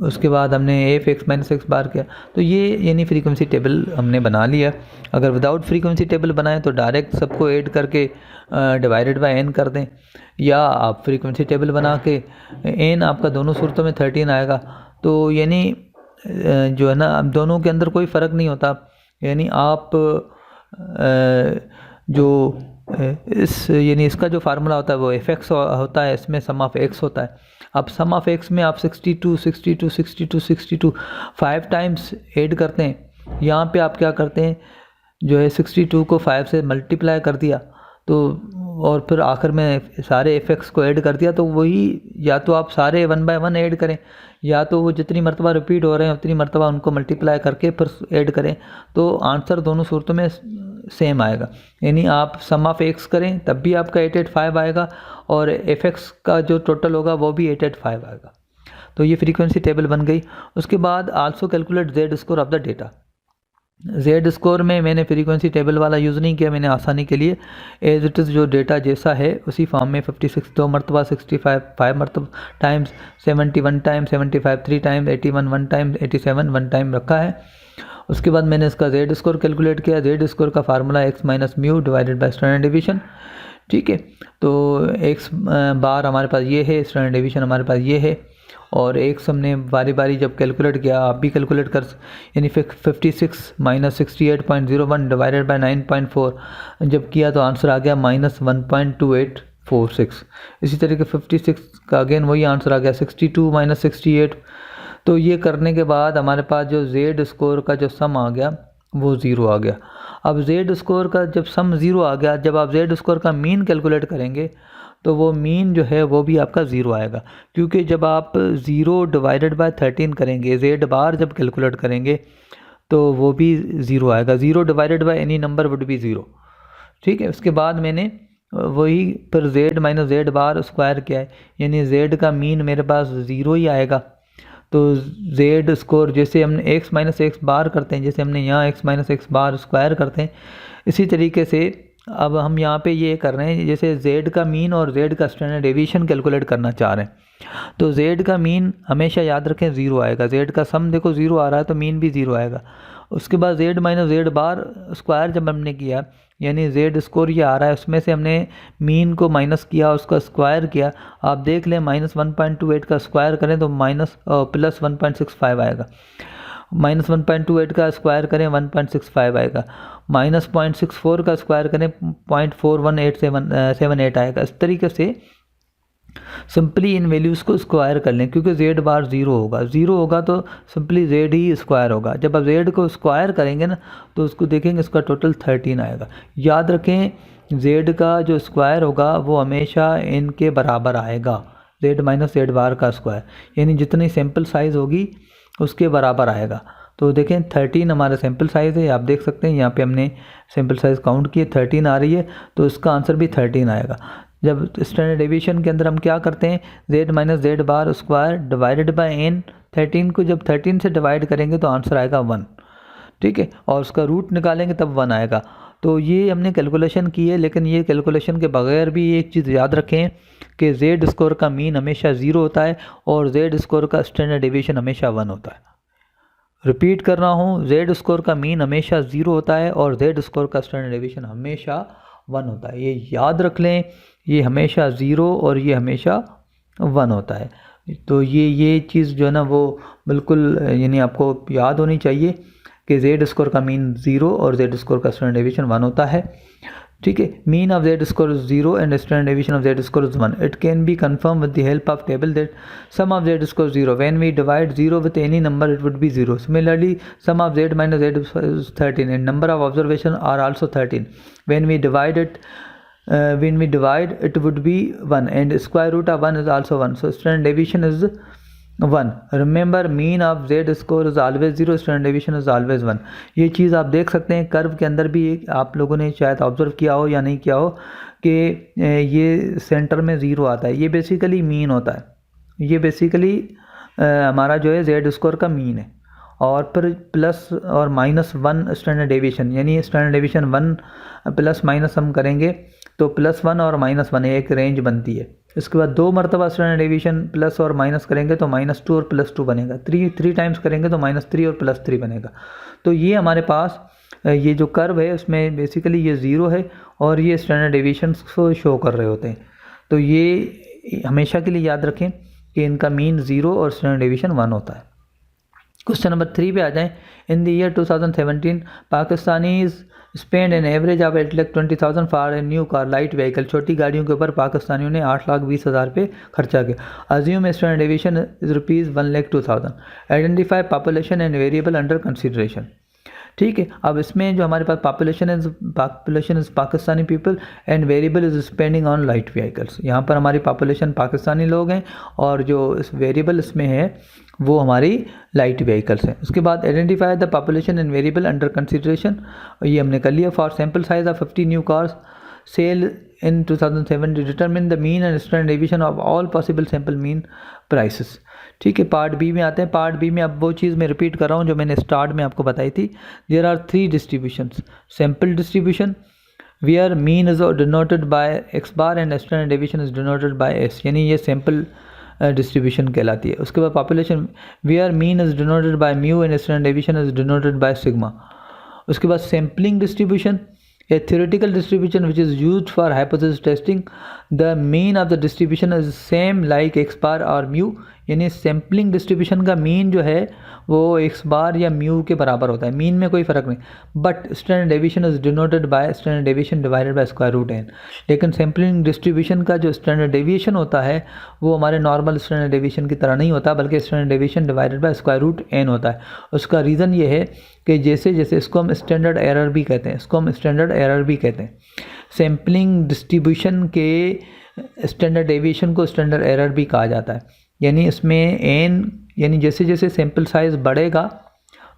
उसके बाद हमने एफ एक्स माइनस एक्स बार किया, तो ये यानी फ्रीक्वेंसी टेबल हमने बना लिया। अगर विदाउट फ्रीक्वेंसी टेबल बनाएं तो डायरेक्ट सबको ऐड करके डिवाइडेड बाय एन कर दें, या आप फ्रीक्वेंसी टेबल बना के एन आपका दोनों सूरतों में 13 आएगा। तो यानी जो है ना, अब दोनों के अंदर कोई फ़र्क नहीं होता, यानी आप जो यानी इसका जो फार्मूला होता है वो एफ एक्स होता है, इसमें सम ऑफ एक्स होता है। अब सम ऑफ एक्स में आप 62 62 62 62 5 टाइम्स ऐड करते हैं। यहाँ पे आप क्या करते हैं, जो है 62 को 5 से मल्टीप्लाई कर दिया, तो और फिर आखिर में सारे एफ एक्स को ऐड कर दिया। तो वही, या तो आप सारे 1 बाय 1 ऐड करें, या तो वो जितनी मरतबा रिपीट हो रहे हैं उतनी मरतबा उनको मल्टीप्लाई करके फिर ऐड करें, तो आंसर दोनों सूरतों में सेम आएगा। यानी आप सम ऑफ एक्स करें तब भी आपका 885 आएगा, और एफ एक्स का जो टोटल होगा वो भी 885 आएगा। तो ये फ्रीक्वेंसी टेबल बन गई। उसके बाद also calculate Z score of the data. Z score में मैंने फ्रीक्वेंसी टेबल वाला यूज़ नहीं किया, मैंने आसानी के लिए एज इट इज़ जो डेटा जैसा है उसी फॉर्म में 56 2 मरतबा, 65 5 मरतबा times, 71 time, 75 3 time, 81 1 time, 87 1 time रखा है। उसके बाद मैंने इसका जेड स्कोर कैलकुलेट किया। जेड स्कोर का formula x minus mu divided by standard deviation. ठीक है, तो एक्स बार हमारे पास ये है, स्टैंडर्ड डेविएशन हमारे पास ये है, और एक्स हमने बारी बारी जब कैलकुलेट किया, आप भी कैलकुलेट कर, यानी 56 माइनस 68.01 डिवाइडेड बाय 9.4 जब किया तो आंसर आ गया माइनस 1.2846। इसी तरीके 56 का अगेन वही आंसर आ गया 62 माइनस 68। तो ये करने के बाद हमारे पास जो जेड स्कोर का जो सम आ गया वो ज़ीरो आ गया। अब जेड स्कोर का जब सम ज़ीरो आ गया, जब आप जेड स्कोर का मीन कैलकुलेट करेंगे तो वो मीन जो है वो भी आपका ज़ीरो आएगा, क्योंकि जब आप 0 डिवाइडेड बाय 13 करेंगे, जेड बार जब कैलकुलेट करेंगे तो वो भी ज़ीरो आएगा। 0 divided by any number would be zero. ठीक है, उसके बाद मैंने वही फिर Z minus Z bar square किया है, यानी जेड का मीन मेरे पास ज़ीरो ही आएगा। तो जेड स्कोर जैसे हमने एक्स माइनस एक्स बार करते हैं, जैसे हमने यहाँ x minus x bar square करते हैं, इसी तरीके से अब हम यहाँ पे ये कर रहे हैं, जैसे जेड का मीन और जेड का स्टैंडर्ड डेविएशन कैलकुलेट करना चाह रहे हैं। तो जेड का मीन हमेशा याद रखें ज़ीरो आएगा, जेड का सम देखो ज़ीरो आ रहा है तो मीन भी ज़ीरो आएगा। उसके बाद Z minus Z bar square जब हमने किया, यानी जेड स्कोर ये आ रहा है, उसमें से हमने मीन को माइनस किया, उसका स्क्वायर किया, आप देख लें माइनस 1.28 का स्क्वायर करें तो माइनस प्लस 1.65 आएगा। माइनस 1.28 का स्क्वायर करें 1.65 आएगा। माइनस 0.64 का स्क्वायर करें 0.418778 आएगा। इस तरीके से सिंपली इन वैल्यूज़ को स्क्वायर कर लें, क्योंकि जेड बार ज़ीरो होगा तो सिंपली जेड ही स्क्वायर होगा। जब आप जेड को स्क्वायर करेंगे ना तो उसको देखेंगे, इसका टोटल 13 आएगा। याद रखें जेड का जो स्क्वायर होगा वो हमेशा एन के बराबर आएगा, जेड माइनस जेड बार का स्क्वायर, यानी जितनी सैम्पल साइज़ होगी उसके बराबर आएगा। तो देखें 13 हमारा सैम्पल साइज़ है, आप देख सकते हैं यहाँ पे हमने सैम्पल साइज़ काउंट किए, 13 आ रही है, तो इसका आंसर भी 13 आएगा। जब स्टैंडर्ड डेविएशन के अंदर हम क्या करते हैं, Z minus Z bar square divided by N, 13 को जब 13 से डिवाइड करेंगे तो आंसर आएगा 1। ठीक है, और उसका रूट निकालेंगे तब 1 आएगा। तो ये हमने कैलकुलेशन की है, लेकिन ये कैलकुलेशन के बगैर भी एक चीज़ याद रखें कि जेड स्कोर का मीन हमेशा ज़ीरो होता है और जेड स्कोर का स्टैंडर्ड डेविएशन हमेशा 1 होता है। रिपीट कर रहा हूँ, जेड स्कोर का मीन हमेशा ज़ीरो होता है और जेड स्कोर का स्टैंडर्ड डेविएशन हमेशा 1 होता है। ये याद रख लें, ये हमेशा ज़ीरो और ये हमेशा 1 होता है। तो ये चीज़ जो है ना वो बिल्कुल यानी आपको याद होनी चाहिए कि जेड स्कोर का मीन 0 और जेड स्कोर का स्टैंडर्ड डेविएशन 1 होता है। ठीक है, mean of Z score is 0 and standard deviation of Z score is 1. It can be confirmed with the help of table that sum of z score 0. When we divide 0 with any number, it would be 0. Similarly, sum of z minus z is 13 and number of observations are also 13. When we divide it would be 1 and square root of 1 is also 1. So standard deviation is 1. Remember, mean of z score is always 0, standard deviation is always 1. ये चीज़ आप देख सकते हैं curve के अंदर भी, आप लोगों ने शायद ऑब्जर्व किया हो या नहीं किया हो कि ये सेंटर में 0 आता है। ये बेसिकली मीन होता है, ये बेसिकली हमारा जो है जेड स्कोर का मीन है। और फिर प्लस और -1 स्टैंडर्ड डेविएशन, यानी स्टैंडर्ड डेविएशन 1 प्लस माइनस हम करेंगे तो +1 और -1 एक रेंज बनती है। इसके बाद 2 मरतबा स्टैंडर्ड डेविएशन प्लस और माइनस करेंगे तो -2 और +2 बनेगा। 3 टाइम्स करेंगे तो -3 और +3 बनेगा। तो ये हमारे पास ये जो कर्व है उसमें बेसिकली ये 0 है और ये स्टैंडर्ड डेविएशन को शो कर रहे होते हैं। तो ये हमेशा के लिए याद रखें कि इनका मीन 0 और स्टैंडर्ड डेविएशन 1 होता है। क्वेश्चन नंबर 3 पे आ जाएं। In the year 2017 Pakistanis spend an average of 8,20,000 for a new car light vehicle. छोटी गाड़ियों के ऊपर पाकिस्तानियों ने 8,20,000 रुपये खर्चा किया। Assume standard deviation is ₹1,02,000। Identify population and variable under consideration. ठीक है, अब इसमें जो हमारे पास population is Pakistani people and variable is spending on light vehicles. यहाँ पर हमारी पॉपुलेशन पाकिस्तानी लोग हैं और जो इस वेरिएबल इसमें है वो हमारी लाइट व्हीकल्स हैं। उसके बाद identify the population and variable under consideration, ये हमने कर लिया। For sample size of 50 new cars sale in 2007 determine the mean and standard deviation of all possible sample mean prices. ठीक है, पार्ट बी में आते हैं। पार्ट बी में अब वो चीज़ मैं रिपीट कर रहा हूँ जो मैंने स्टार्ट में आपको बताई थी। There are 3 distributions. Sample distribution where mean is denoted by x bar and standard deviation is denoted by s, यानी ये सैम्पल डिस्ट्रीब्यूशन कहलाती है। उसके बाद population where mean is denoted by mu and standard deviation is denoted by sigma. उसके बाद sampling distribution, a theoretical distribution which is used for hypothesis testing. The mean of the distribution is same like x bar or mu, यानी sampling distribution का mean जो है वो x बार या mu के बराबर होता है। मीन में कोई फ़र्क नहीं, but standard deviation is denoted by standard deviation divided by square root n। लेकिन सैम्पलिंग डिस्ट्रीब्यूशन का जो स्टैंडर्ड डेविएशन होता है वो हमारे नॉर्मल स्टैंडर्ड डेविएशन की तरह नहीं होता, बल्कि standard deviation divided by square root n होता है। उसका रीज़न ये है कि जैसे जैसे इसको हम स्टैंडर्ड एरर भी कहते हैं, सैम्पलिंग डिस्ट्रीब्यूशन के स्टैंडर्ड डेविएशन को स्टैंडर्ड एरर भी कहा जाता है। यानी इसमें n, यानी जैसे जैसे सैम्पल साइज़ बढ़ेगा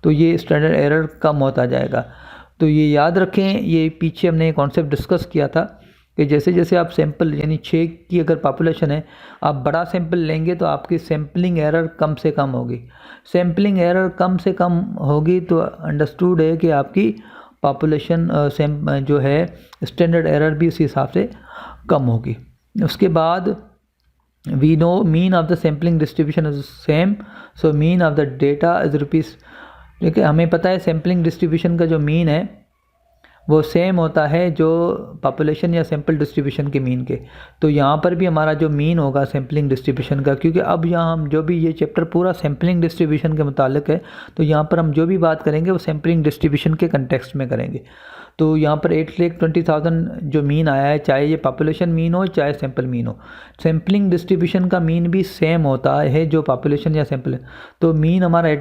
तो ये स्टैंडर्ड एरर कम होता जाएगा। तो ये याद रखें, ये पीछे हमने कॉन्सेप्ट डिस्कस किया था कि जैसे जैसे आप सैम्पल, यानी 6 की अगर पॉपुलेशन है, आप बड़ा सैम्पल लेंगे तो आपकी सैम्पलिंग एरर कम से कम होगी। सैम्पलिंग एरर कम से कम होगी तो अंडरस्टूड है कि आपकी पॉपुलेशन जो है स्टैंडर्ड एरर भी उसी हिसाब से कम होगी। उसके बाद we know mean of the sampling distribution is same, so mean of the data is rupees. देखिए, हमें पता है सैम्पलिंग डिस्ट्रीब्यूशन का जो मीन है वो सेम होता है जो पॉपुलेशन या सैम्पल डिस्ट्रीब्यूशन के मीन के। तो यहाँ पर भी हमारा जो मीन होगा सैम्पलिंग डिस्ट्रीब्यूशन का, क्योंकि अब यहाँ हम जो भी, ये चैप्टर पूरा सैम्पलिंग डिस्ट्रीब्यूशन के मुतालिक है, तो यहाँ पर हम जो भी बात करेंगे वो सैम्पलिंग डिस्ट्रीब्यूशन के कंटेक्स्ट में करेंगे। तो यहाँ पर 8,20,000 जो मीन आया है, चाहे ये पॉपुलेशन मीन हो चाहे सैम्पल मीन हो, सैम्पलिंग डिस्ट्रीब्यूशन का मीन भी सेम होता है जो पॉपुलेशन या सैम्पल। तो मीन हमारा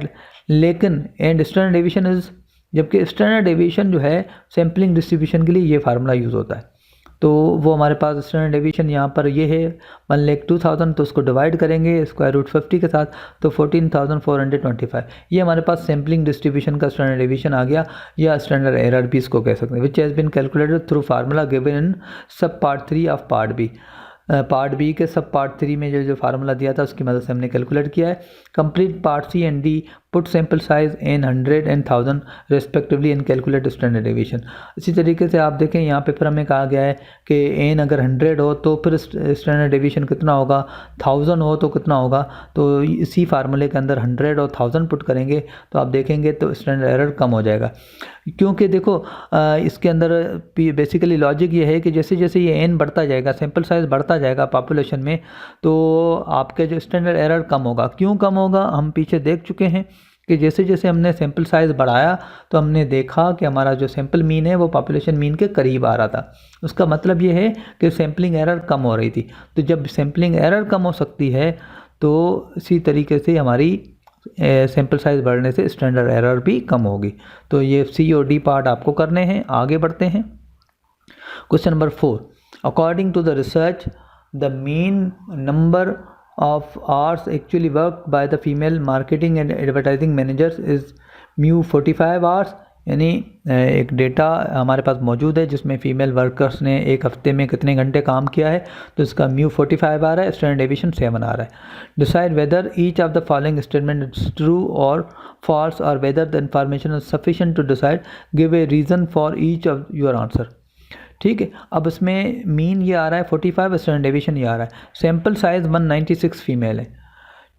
लेकिन एंड स्टैंडर्ड डेविएशन इज, जबकि स्टैंडर्ड डेविएशन जो है सैम्पलिंग डिस्ट्रीब्यूशन के लिए ये फार्मूला यूज़ होता है। तो वो हमारे पास स्टैंडर्ड डेविएशन यहाँ पर ये है 1,02,000, तो उसको डिवाइड करेंगे स्क्वायर रूट 50 के साथ तो 14,425। ये हमारे पास सैम्पलिंग डिस्ट्रीब्यूशन का स्टैंडर्ड डेविएशन आ गया, या स्टैंडर्ड एरर भी इसको कह सकते हैं, which has been calculated through formula given in sub part 3 of part B. Part B के सब पार्ट 3 में जो फार्मूला दिया था उसकी मदद से हमने कैलकुलेट किया है। Complete part C and D put sample size in 100 and 1000 respectively and calculate standard deviation. इसी तरीके से आप देखें यहाँ पे फिर हमें कहा गया है कि एन अगर 100 हो तो फिर स्टैंडर्ड डेविएशन कितना होगा, 1000 हो तो कितना होगा। तो इसी फार्मूले के अंदर 100 और 1000 पुट करेंगे तो आप देखेंगे तो स्टैंडर्ड एरर कम हो जाएगा। क्योंकि देखो इसके अंदर बेसिकली लॉजिक ये है कि जैसे जैसे ये एन बढ़ता जाएगा, सैम्पल साइज़ बढ़ता जाएगा पॉपुलेशन में, तो आपके जो स्टैंडर्ड एरर कम होगा। क्यों कम होगा, हम पीछे देख चुके हैं कि जैसे जैसे हमने सैम्पल साइज़ बढ़ाया तो हमने देखा कि हमारा जो सैम्पल मीन है वो पॉपुलेशन मीन के करीब आ रहा था। उसका मतलब ये है कि सैम्पलिंग एरर कम हो रही थी। तो जब सैम्पलिंग एरर कम हो सकती है तो इसी तरीके से हमारी सैम्पल साइज़ बढ़ने से स्टैंडर्ड एरर भी कम होगी। तो ये सी और डी पार्ट आपको करने हैं। आगे बढ़ते हैं। Question number 4, according to the research the mean number of hours actually worked by the female marketing and advertising managers is mu 45 hours। यानी एक डेटा हमारे पास मौजूद है जिसमें फीमेल वर्कर्स ने एक हफ्ते में कितने घंटे काम किया है, तो इसका म्यू 45 आ रहा है, स्टैंडर्ड डेविएशन 7 आ रहा है। Decide whether each of the following statement is true और फॉल्स और whether the information is sufficient to decide, give a reason for each of your answer. ठीक है, अब इसमें मीन ये आ रहा है 45, स्टैंडर्ड डेविएशन ये आ रहा है। सैम्पल साइज़ 196 फीमेल है।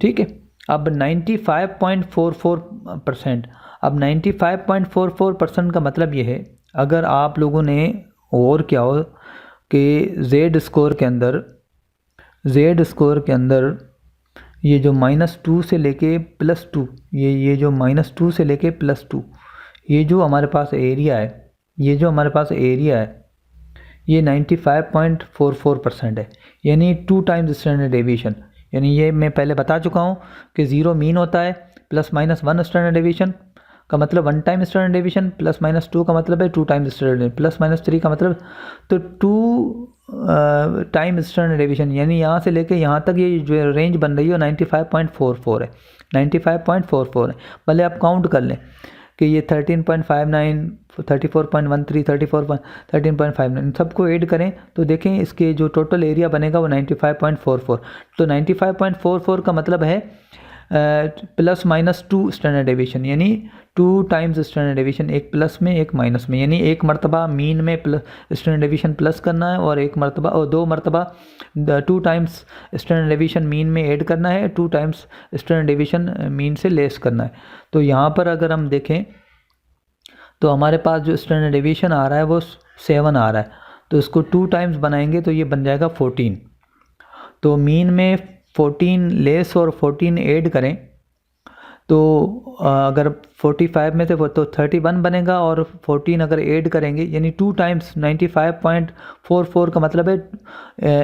ठीक है, अब 95.44%। अब 95.44% का मतलब ये है, अगर आप लोगों ने और क्या हो कि जेड स्कोर के अंदर ये जो -2 से लेके +2, ये जो -2 से लेके +2, ये जो हमारे पास एरिया है, ये 95.44% है, यानी 2 टाइम्स स्टैंडर्ड डेविएशन। यानी ये मैं पहले बता चुका हूँ कि 0 मीन होता है, +-1 स्टैंडर्ड डेविएशन का मतलब 1 टाइम स्टैंडर्ड डेविएशन, +-2 का मतलब है 2 टाइम्स स्टैंडर्ड, +-3 का मतलब तो 2 टाइम्स स्टैंडर्ड डेविएशन। यानी यहाँ से लेके यहाँ तक ये जो रेंज बन रही है 95.44 है, 95.44 है। भले आप काउंट कर लें कि ये 13.59, 34.13, 13.59 सबको ऐड करें तो देखें इसके जो टोटल एरिया बनेगा वो 95.44। तो 95.44 का मतलब है +-2 स्टैंडर्ड डेविएशन, यानी 2 टाइम्स स्टैंडर्ड डेविएशन, एक प्लस में एक माइनस में, यानी एक मरतबा मीन में स्टैंडर्ड डेविएशन प्लस करना है और एक मरतबा और 2 मरतबा 2 टाइम्स स्टैंडर्ड डेविएशन मीन में ऐड करना है, 2 टाइम्स स्टैंडर्ड डेविएशन मीन से लेस करना है। तो यहाँ पर अगर हम देखें तो हमारे पास जो स्टैंडर्ड डेविएशन आ रहा है वो 7 आ रहा है, तो इसको 2 टाइम्स बनाएंगे तो ये बन जाएगा 14। तो मीन में 14 लेस और 14 ऐड करें तो अगर 45 में से वो तो 31 बनेगा, और 14 अगर ऐड करेंगे यानी 2 टाइम्स 95.44 का मतलब है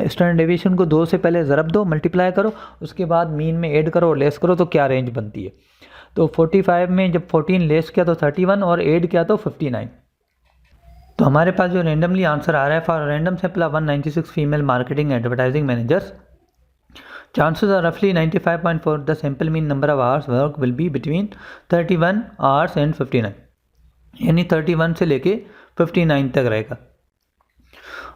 स्टैंडर्ड डेविएशन को 2 से पहले ज़रब दो, मल्टीप्लाई करो, उसके बाद मीन में ऐड करो और लेस करो तो क्या रेंज बनती है। तो 45 में जब 14 लेस किया तो 31 और ऐड किया तो 59। तो हमारे पास जो रैंडमली आंसर आ रहा है, for random sample of 196 female marketing advertising managers, chances are roughly 95.4 the sample mean number of hours work will be between 31 hours and 59, यानी 31 से लेके 59 तक रहेगा।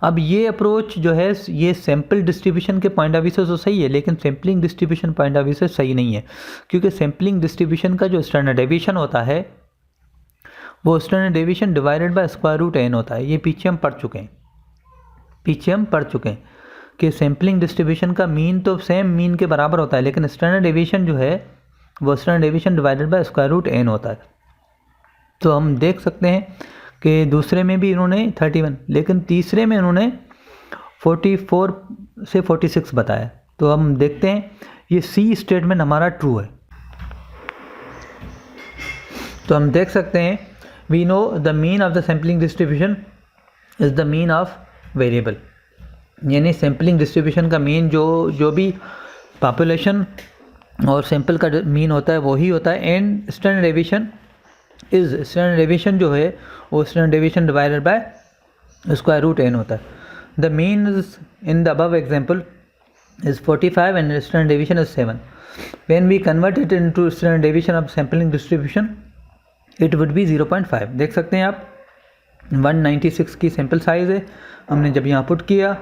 अब ये अप्रोच जो है ये सैम्पल डिस्ट्रीब्यूशन के पॉइंट ऑफ व्यू से तो सही है, लेकिन sampling distribution point of view से सही नहीं है, क्योंकि सैम्पलिंग डिस्ट्रीब्यूशन का जो स्टैंडर्ड डेविएशन होता है वो standard deviation divided by square root n होता है। ये पीछे हम पढ़ चुके हैं कि सैम्पलिंग डिस्ट्रीब्यूशन का मीन तो सेम मीन के बराबर होता है, लेकिन स्टैंडर्ड डेविएशन जो है वो standard deviation divided by square root n होता है। तो हम देख सकते हैं कि दूसरे में भी इन्होंने 31, लेकिन तीसरे में इन्होंने 44 से 46 बताया। तो हम देखते हैं ये सी स्टेटमेंट हमारा ट्रू है। तो हम देख सकते हैं we know the mean of the sampling distribution is the mean of variable, यानी सैम्पलिंग डिस्ट्रीब्यूशन का मीन जो भी पॉपुलेशन और सैंपल का मीन होता है वही होता है। एंड स्टैंडर्ड डेविएशन जो है वो standard deviation divided by square root n होता है। The mean is in the above example is 45 and standard deviation is 7। When we convert it into standard deviation of sampling distribution it would be 0.5। देख सकते हैं आप 196 की sample size है, हमने जब यहाँ पुट किया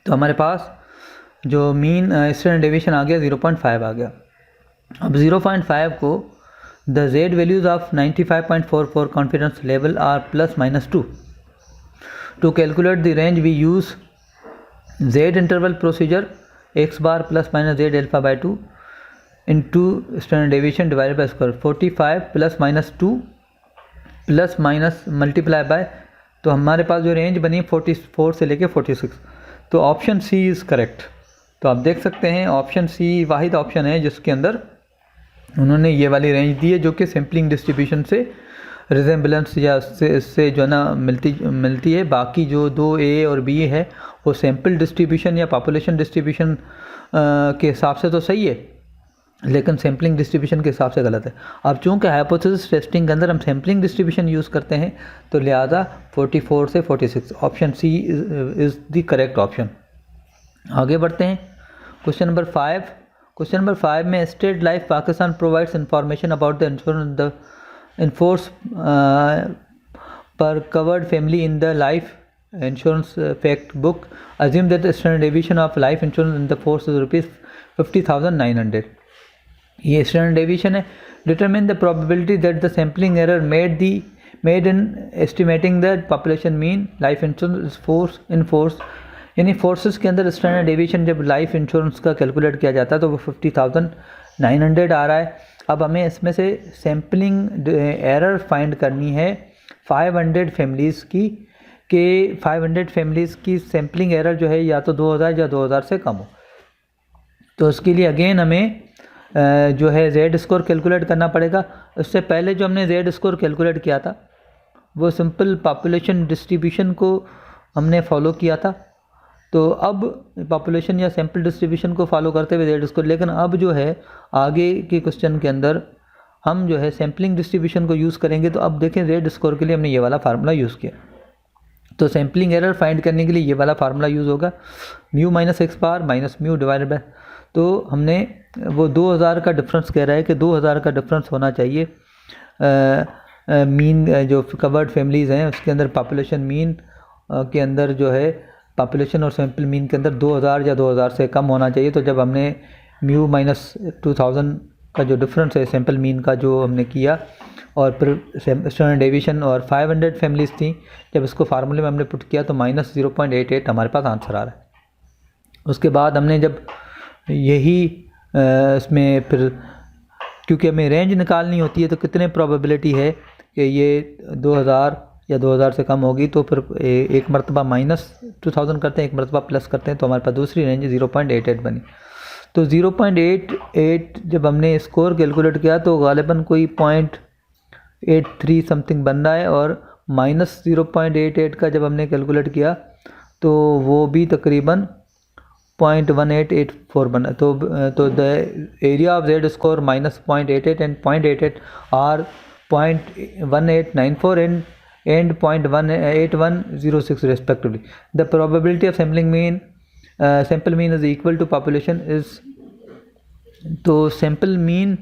तो हमारे पास जो मीन स्टैंडर्ड डेविएशन आ गया 0.5 आ गया। अब 0.5 को the Z values of 95.44 confidence level are +-2. To calculate the range we use Z interval procedure x bar +-z alpha by 2 into standard deviation divided by square 45 +-2 plus minus multiply by, तो हमारे पास जो range बनी 44 से लेके 46, तो option C is correct. तो आप देख सकते हैं ऑप्शन सी वाहिद ऑप्शन है जिसके अंदर उन्होंने ये वाली रेंज दी है जो कि सैम्पलिंग डिस्ट्रीब्यूशन से रिजेम्बलेंस या इससे जो है ना मिलती है। बाकी जो 2A और B है वो सैम्पल डिस्ट्रीब्यूशन या पॉपुलेशन डिस्ट्रीब्यूशन के हिसाब से तो सही है, लेकिन सैम्पलिंग डिस्ट्रीब्यूशन के हिसाब से गलत है। अब चूँकि हाइपोथेसिस टेस्टिंग के अंदर हम सैम्पलिंग डिस्ट्रीब्यूशन यूज़ करते हैं तो लिहाजा 44 से 46 option C is the correct option. आगे बढ़ते हैं क्वेश्चन नंबर 5। क्वेश्चन नंबर 5 में State Life Pakistan provides information about the insurance in force per covered family in the life insurance fact book. Assume that standard deviation of life insurance in the force rupees 50,900। ये standard deviation है। Determine the probability that the sampling error made in estimating the population mean life insurance force in force, यानी forces के अंदर standard deviation जब life insurance का calculate किया जाता है तो वो 50,900 आ रहा है। अब हमें इसमें से सैम्पलिंग एरर फाइंड करनी है 500 फैमिलीज़ की, कि 500 फैमिलीज़ की सैम्पलिंग एरर जो है या तो 2000 या 2000 से कम हो। तो उसके लिए अगेन हमें जो है Z स्कोर कैलकुलेट करना पड़ेगा। उससे पहले जो हमने Z स्कोर कैलकुलेट किया था वो सिंपल पॉपुलेशन डिस्ट्रीब्यूशन को हमने फॉलो किया था। तो अब पॉपुलेशन या सैम्पल डिस्ट्रीब्यूशन को फॉलो करते हुए Z स्कोर, लेकिन अब जो है आगे के क्वेश्चन के अंदर हम जो है सैम्पलिंग डिस्ट्रीब्यूशन को यूज़ करेंगे। तो अब देखें Z स्कोर के लिए हमने ये वाला फार्मूला यूज़ किया। तो सैम्पलिंग एरर फाइंड करने के लिए ये वाला फार्मूला यूज़ होगा, mu minus x bar minus mu divided by, तो हमने वो 2000 का डिफरेंस कह रहा है कि 2000 का डिफरेंस होना चाहिए मीन जो कवर्ड फैमिलीज़ हैं उसके अंदर पॉपुलेशन मीन के अंदर जो है पॉपुलेशन और सैम्पल मीन के अंदर 2000 या 2000 से कम होना चाहिए। तो जब हमने म्यू माइनस 2000 का जो डिफरेंस है सैम्पल मीन का जो हमने किया और फिर स्टैंडर्ड डेविएशन और 500 फैमिलीज़ थी, जब इसको फार्मूले में हमने पुट किया तो -0.88 हमारे पास आंसर आ रहा है। उसके बाद हमने जब यही इसमें फिर क्योंकि हमें रेंज निकालनी होती है तो कितने प्रोबेबिलिटी है कि ये 2000 या 2000 से कम होगी, तो फिर एक मरतबा -2000 करते हैं, एक मरतबा प्लस करते हैं, तो हमारे पास दूसरी रेंज 0.88 बनी। तो 0.88 जब हमने स्कोर कैलकुलेट किया तो गालिबन कोई 0.83 समथिंग बन रहा है, और -0.88 का जब हमने कैलकुलेट किया तो वो भी तकरीबन 0.1884 बना। तो the area of Z score -0.88 and 0.88 are 0.1894 and 0.8106 respectively. The probability of sample mean is equal to population is, तो सैम्पल मीन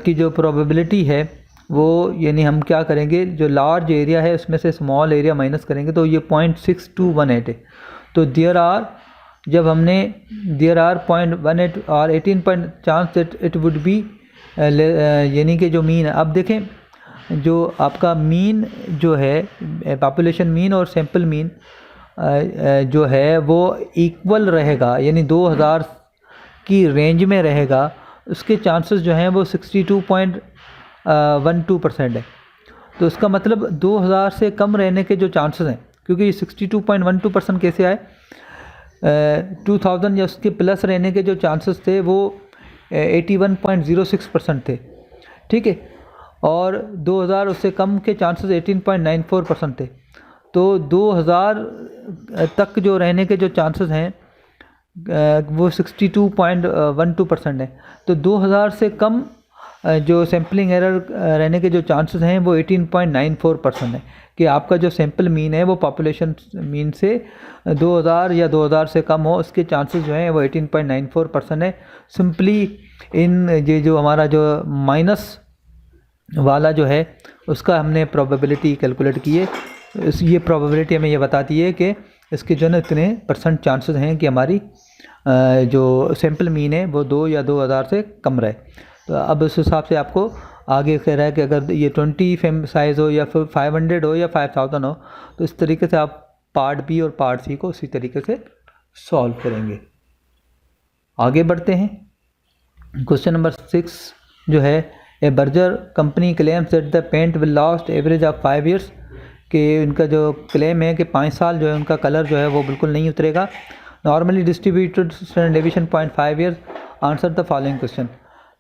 की जो प्रोबेबिलिटी है वो यानी हम क्या करेंगे, जो लार्ज एरिया है उसमें से स्मॉल एरिया माइनस करेंगे तो ये 0.6218 है। तो देयर आर 0.18 और 18 chance that it would B, यानी कि जो मीन है, अब देखें जो आपका मीन जो है पॉपुलेशन मीन और सैम्पल मीन जो है वो इक्वल रहेगा, यानी 2000 की रेंज में रहेगा, उसके चांसेस जो हैं वो 62.12% है। तो इसका मतलब 2000 से कम रहने के जो चांसेस हैं, क्योंकि ये 62.12% कैसे आए, 2000 या उसके प्लस रहने के जो चांसेस थे वो 81.06% थे, ठीक है, और 2000 उससे कम के चांसेस 18.94% थे। तो 2000 तक जो रहने के जो चांसेस हैं वो 62.12% है। तो 2000 से कम जो सैम्पलिंग एरर रहने के जो चांसेस हैं वो 18.94% है, कि आपका जो सैम्पल मीन है वो पॉपुलेशन मीन से 2000 या 2000 से कम हो, उसके चांसेस जो हैं वो 18.94% है। सिंपली इन ये जो हमारा जो माइनस वाला जो है उसका हमने प्रोबेबिलिटी कैलकुलेट की है। ये प्रोबेबिलिटी हमें ये बताती है कि इसके जो है इतने % चांसेस हैं कि हमारी जो सैम्पल मीन है वो 2 या 2000 से कम रहे। तो अब उस हिसाब से आपको आगे कह रहा है कि अगर ये 20 साइज़ हो या फिर 500 हो या 5000 हो, तो इस तरीके से आप पार्ट बी और पार्ट सी को उसी तरीके से सॉल्व करेंगे। आगे बढ़ते हैं। क्वेश्चन नंबर 6 जो है, a Berger company claims that the paint will last average of 5 years, कि उनका जो क्लेम है कि 5 साल जो है उनका कलर जो है वो बिल्कुल नहीं उतरेगा। Normally distributed standard deviation 0.5 years, answer the following question.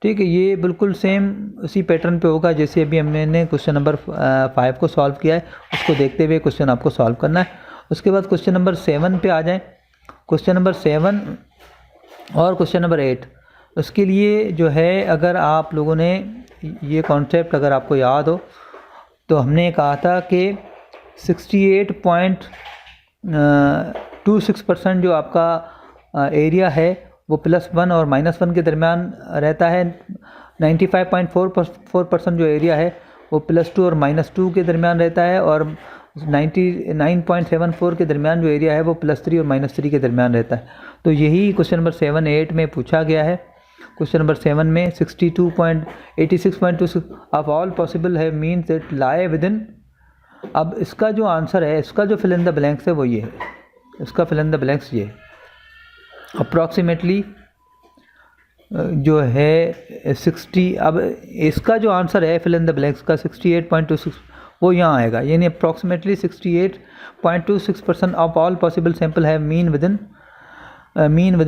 ठीक है, ये बिल्कुल सेम उसी पैटर्न पे होगा जैसे अभी हमने क्वेश्चन नंबर 5 को सॉल्व किया है, उसको देखते हुए क्वेश्चन आपको सॉल्व करना है। उसके बाद क्वेश्चन नंबर 7 पे आ जाएं। क्वेश्चन नंबर 7 और क्वेश्चन नंबर 8, उसके लिए जो है अगर आप लोगों ने ये कॉन्सेप्ट अगर आपको याद हो तो हमने कहा था कि 68.26% जो आपका एरिया है वो +1 और -1 के दरमियान रहता है। 95.4% जो एरिया है वो +2 और -2 के दरमियान रहता है, और 99.74 के दरमियान जो एरिया है वो +3 और -3 के दरमियान रहता है। तो यही क्वेश्चन नंबर 7, 8 में पूछा गया है। क्वेश्चन नंबर 7 में 86.26 ऑफ ऑल पॉसिबल है means that lie with in. अब इसका जो आंसर है, इसका जो फिल इन द ब्लैंक्स है वो ये है, इसका फिल इन द ब्लैंक्स ये अप्रॉक्सीमेटली जो है 60। अब इसका जो आंसर है फिल इन द ब्लैंक्स का 68.26 वो यहाँ आएगा, यानी approximately 68.26% of all possible sample है mean with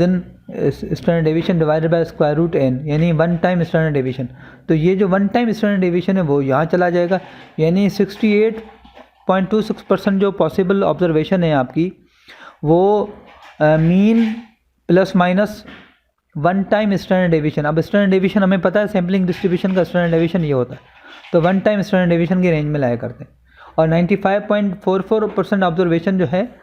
in standard deviation divided by square root n, यानी 1 टाइम स्टैंडर्ड डेविएशन। तो ये जो 1 टाइम स्टैंडर्ड डेविएशन है वो यहाँ चला जाएगा, यानी 68.26% जो पॉसिबल ऑब्जर्वेशन है आपकी वो मीन ±1 टाइम स्टैंडर्ड डेविएशन। अब स्टैंडर्ड डेविएशन हमें पता है, सैम्पलिंग डिस्ट्रीब्यूशन का स्टैंडर्ड डेविएशन ये होता है, तो 1 टाइम स्टैंडर्ड डेविएशन की रेंज में लाया करते हैं। और 95.44% ऑब्जर्वेशन जो है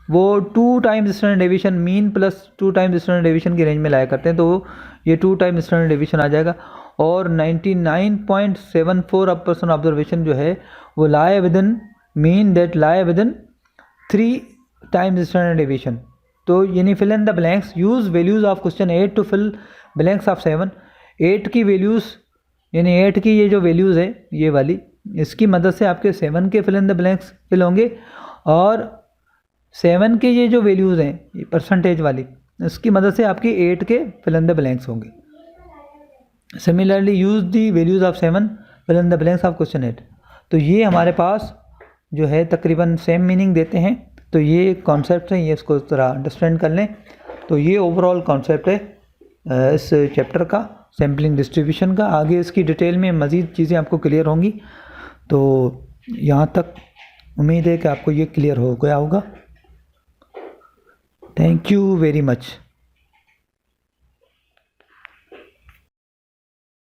वो 2 times standard deviation mean +2 times standard deviation की रेंज में लाया करते हैं, तो ये 2 टाइम स्टैंडर्ड डेविएशन आ जाएगा। और 99.74% ऑब्जर्वेशन जो है वो lie within mean that lie within 3 times standard deviation. तो यानी fill in the blanks, use values of question 8 to fill blanks of 7। 8 की वैल्यूज़, यानी 8 की ये जो वैल्यूज़ है ये वाली, इसकी मदद से आपके 7 के fill in the blanks fill होंगे, और 7 के ये जो वैल्यूज़ हैं ये परसेंटेज वाली, इसकी मदद से आपकी 8 के फिल इन द ब्लैंक्स होंगे। Similarly use the values of 7 fill in the blanks of question 8। तो ये हमारे पास जो है तकरीबन सेम मीनिंग देते हैं। तो ये कॉन्सेप्ट है, ये इसको ज़रा अंडरस्टैंड कर लें। तो ये ओवरऑल कॉन्सेप्ट है इस चैप्टर का, सैम्पलिंग डिस्ट्रीब्यूशन का। आगे इसकी डिटेल में मज़ीद चीज़ें आपको क्लियर होंगी। तो यहाँ तक उम्मीद है कि आपको ये क्लियर हो गया होगा। Thank you very much.